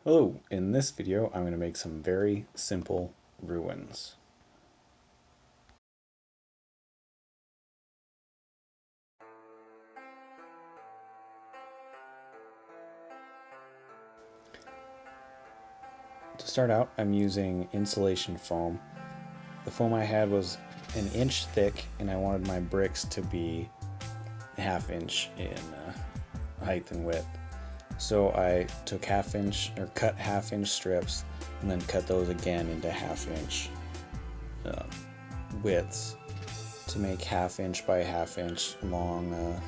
Hello, in this video I'm going to make some very simple ruins. To start out, I'm using insulation foam. The foam I had was an inch thick and I wanted my bricks to be a half inch in height and width. So I took cut half inch strips and then cut those again into half inch widths to make half inch by half inch long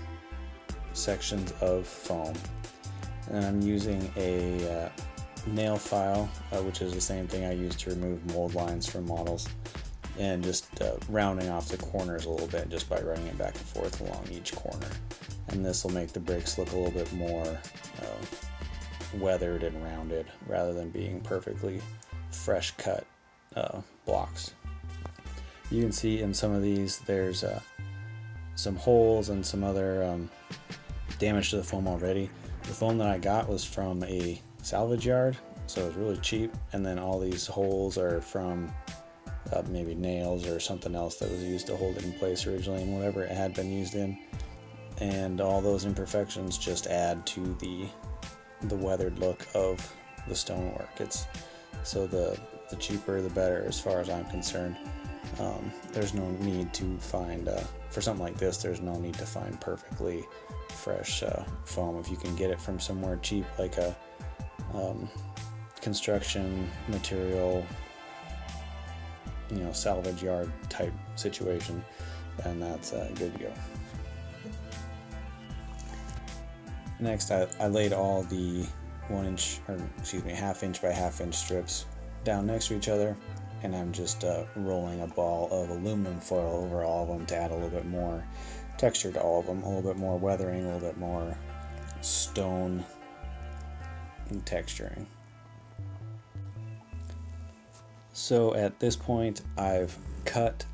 sections of foam. And I'm using a nail file, which is the same thing I use to remove mold lines from models, and just rounding off the corners a little bit just by running it back and forth along each corner. And this will make the bricks look a little bit more weathered and rounded rather than being perfectly fresh cut blocks. You can see in some of these there's some holes and some other damage to the foam already. The foam that I got was from a salvage yard, so it was really cheap, and then all these holes are from maybe nails or something else that was used to hold it in place originally and whatever it had been used in, and all those imperfections just add to the weathered look of the stonework. It's so the cheaper the better as far as I'm concerned. There's no need to find for something like this, there's no need to find perfectly fresh foam. If you can get it from somewhere cheap, like a construction material, salvage yard type situation, then that's good to go. Next, I laid all the half inch by half inch strips down next to each other, and I'm just rolling a ball of aluminum foil over all of them to add a little bit more texture to all of them, a little bit more weathering, a little bit more stone and texturing. So at this point I've cut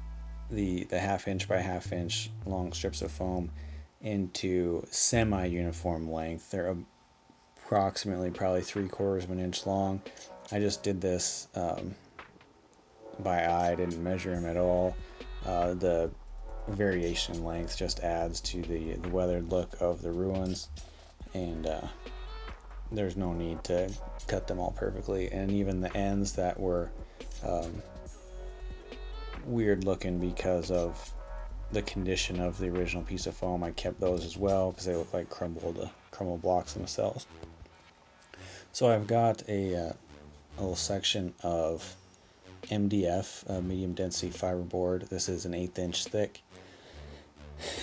the half inch by half inch long strips of foam into semi-uniform length. They're approximately probably 3/4 of an inch long. I just did this by eye, I didn't measure them at all. The variation in length just adds to the weathered look of the ruins, and there's no need to cut them all perfectly. And even the ends that were weird looking because of the condition of the original piece of foam, I kept those as well because they look like crumbled blocks themselves. So I've got a little section of MDF, medium density fiberboard. This is an 1/8 inch thick,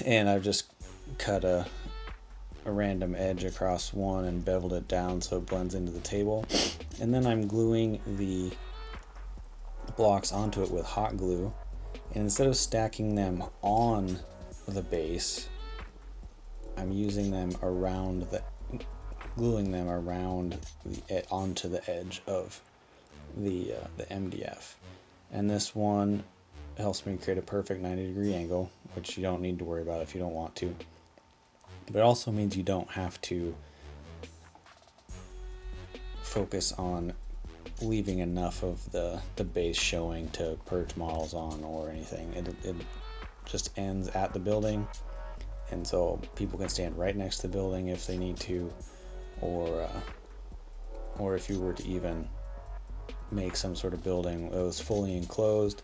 and I've just cut a random edge across one and beveled it down so it blends into the table, and then I'm gluing the blocks onto it with hot glue, and instead of stacking them on the base, I'm using them gluing them onto the edge of the MDF. And this one helps me create a perfect 90-degree angle, which you don't need to worry about if you don't want to. But it also means you don't have to focus on leaving enough of the base showing to perch models on or anything. It just ends at the building, and so people can stand right next to the building if they need to, or if you were to even make some sort of building that was fully enclosed,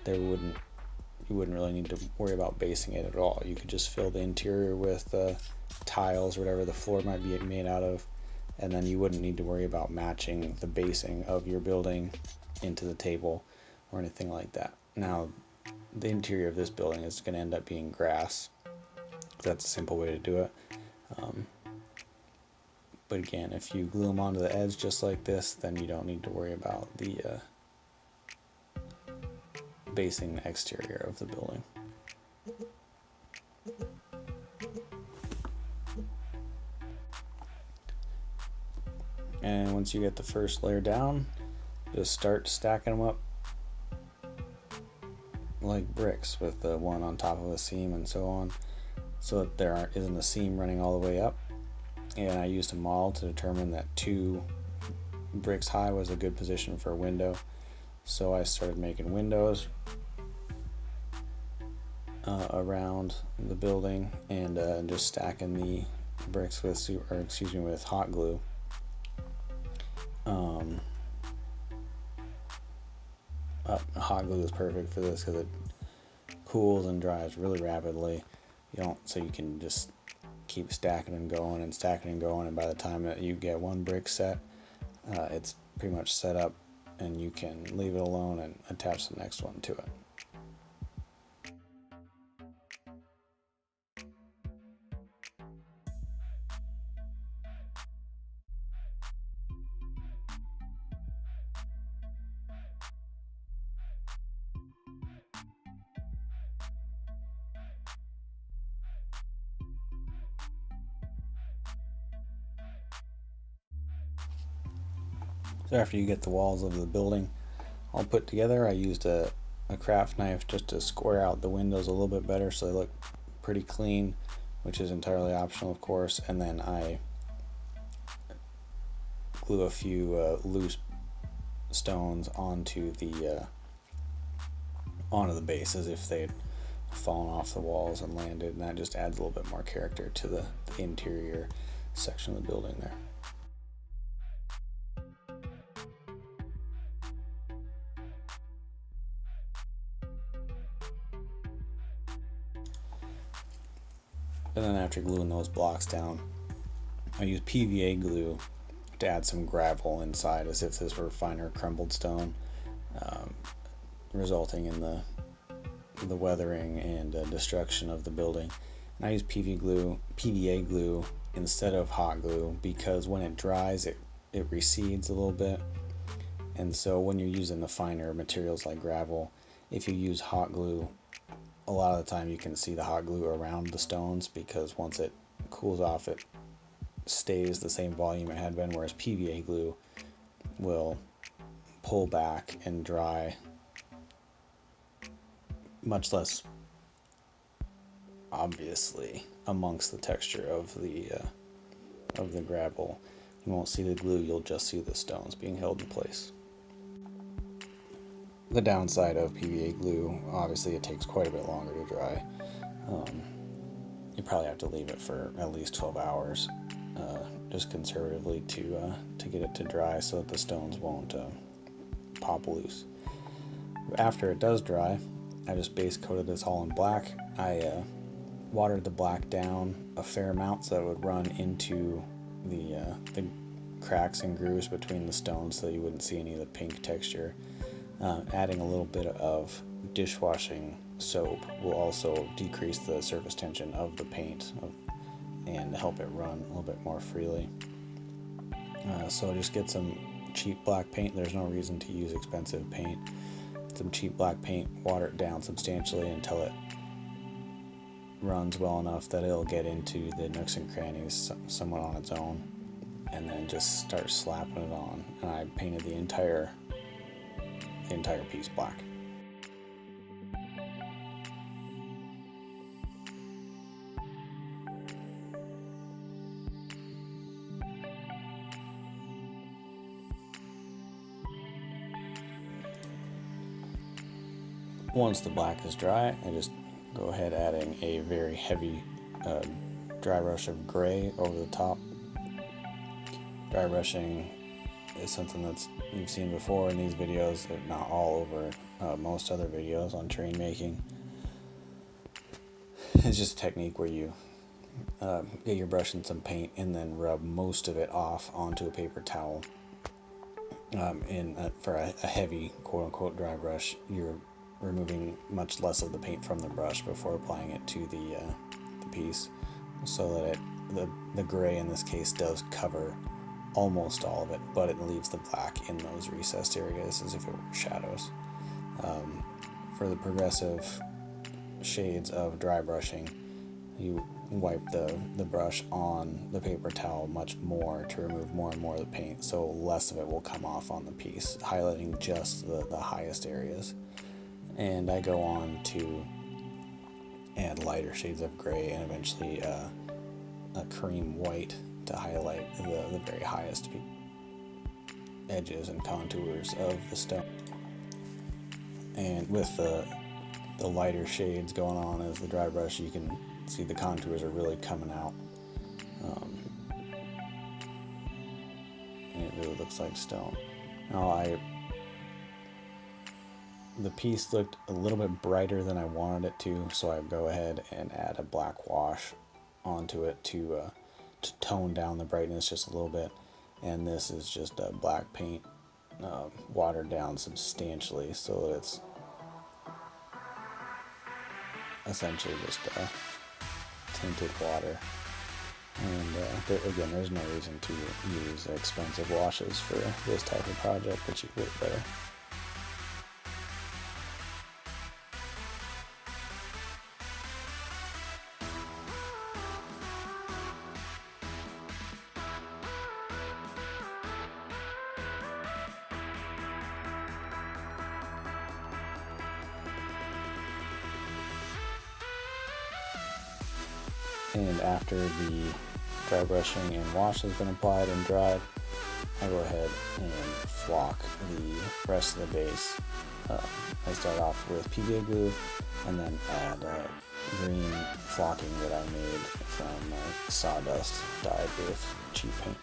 you wouldn't really need to worry about basing it at all. You could just fill the interior with tiles or whatever the floor might be made out of, and then you wouldn't need to worry about matching the basing of your building into the table or anything like that. Now, the interior of this building is going to end up being grass. That's a simple way to do it. But again, if you glue them onto the edge just like this, then you don't need to worry about the basing the exterior of the building. And once you get the first layer down, just start stacking them up like bricks, with the one on top of a seam and so on, so that there isn't a seam running all the way up. And I used a model to determine that 2 bricks high was a good position for a window, so I started making windows around the building, and just stacking the bricks with hot glue. Hot glue is perfect for this because it cools and dries really rapidly. So you can just keep stacking and going and stacking and going, and by the time that you get one brick set, it's pretty much set up, and you can leave it alone and attach the next one to it. So after you get the walls of the building all put together, I used a craft knife just to square out the windows a little bit better so they look pretty clean, which is entirely optional, of course. And then I glue a few loose stones onto the base as if they'd fallen off the walls and landed, and that just adds a little bit more character to the interior section of the building there. And then after gluing those blocks down, I use PVA glue to add some gravel inside as if this were finer crumbled stone, resulting in the weathering and destruction of the building. And I use PVA glue instead of hot glue because when it dries, it recedes a little bit. And so when you're using the finer materials like gravel, if you use hot glue, a lot of the time you can see the hot glue around the stones because once it cools off, it stays the same volume it had been, whereas PVA glue will pull back and dry much less obviously amongst the texture of the gravel. You won't see the glue, you'll just see the stones being held in place. The downside of PVA glue, obviously it takes quite a bit longer to dry. You probably have to leave it for at least 12 hours, just conservatively, to get it to dry so that the stones won't pop loose. After it does dry, I just base coated this all in black. I watered the black down a fair amount so that it would run into the cracks and grooves between the stones so that you wouldn't see any of the pink texture. Adding a little bit of dishwashing soap will also decrease the surface tension of the paint and help it run a little bit more freely. So just get some cheap black paint. There's no reason to use expensive paint. Some cheap black paint, water it down substantially until it runs well enough that it'll get into the nooks and crannies somewhat on its own, and then just start slapping it on. And I painted the entire piece black. Once the black is dry, I just go ahead adding a very heavy dry brush of gray over the top. Dry brushing is something that you've seen before in these videos, if not all over most other videos on train making. It's just a technique where you get your brush in some paint and then rub most of it off onto a paper towel. For a heavy quote-unquote dry brush, you're removing much less of the paint from the brush before applying it to the piece, so that the gray in this case does cover almost all of it, but it leaves the black in those recessed areas as if it were shadows. For the progressive shades of dry brushing, you wipe the brush on the paper towel much more to remove more and more of the paint, so less of it will come off on the piece, highlighting just the highest areas. And I go on to add lighter shades of gray and eventually a cream white to highlight the very highest edges and contours of the stone. And with the lighter shades going on as the dry brush, you can see the contours are really coming out. And it really looks like stone. Now the piece looked a little bit brighter than I wanted it to, so I go ahead and add a black wash onto it to tone down the brightness just a little bit. And this is just a black paint watered down substantially so that it's essentially just tinted water. And again, there's no reason to use expensive washes for this type of project, but you could better. And after the dry brushing and wash has been applied and dried, I go ahead and flock the rest of the base. I start off with PVA glue and then add green flocking that I made from sawdust dyed with cheap paint.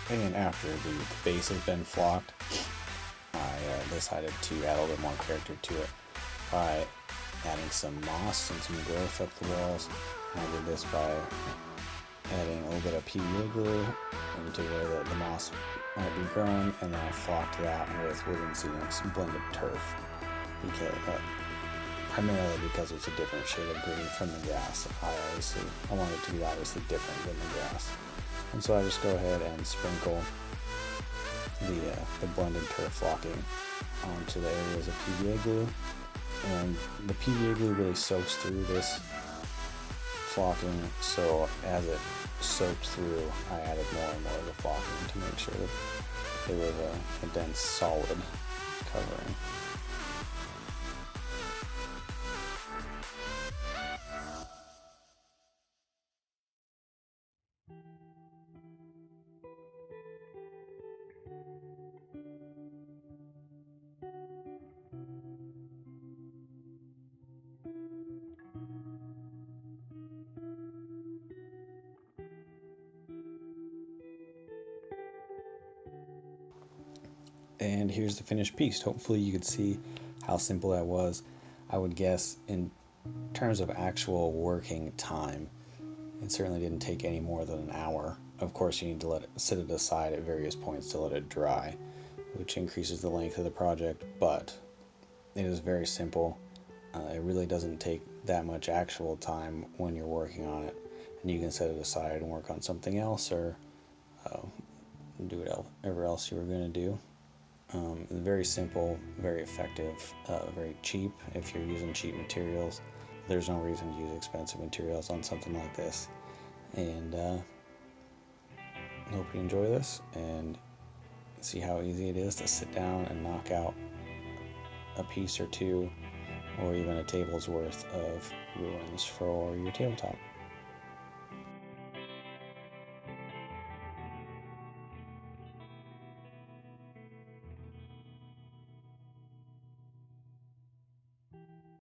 And after the base has been flocked, I decided to add a little bit more character to it by adding some moss and some growth up the walls. And I did this by adding a little bit of PVA glue into where the moss might be growing, and then I flocked that with wooden seedlings, blended turf, because primarily because it's a different shade of green from the grass. I wanted it to be obviously different than the grass. And so I just go ahead and sprinkle the blended turf flocking onto the areas of PVA glue. And the PVA glue really soaks through this flocking, so as it soaked through, I added more and more of the flocking to make sure that it was a dense, solid covering. And here's the finished piece. Hopefully you could see how simple that was. I would guess in terms of actual working time, it certainly didn't take any more than an hour. Of course, you need to set it aside at various points to let it dry, which increases the length of the project, but it is very simple. It really doesn't take that much actual time when you're working on it, and you can set it aside and work on something else, or do whatever else you were going to do. Very simple, very effective, very cheap if you're using cheap materials. There's no reason to use expensive materials on something like this. And hope you enjoy this and see how easy it is to sit down and knock out a piece or two, or even a table's worth of ruins for your tabletop.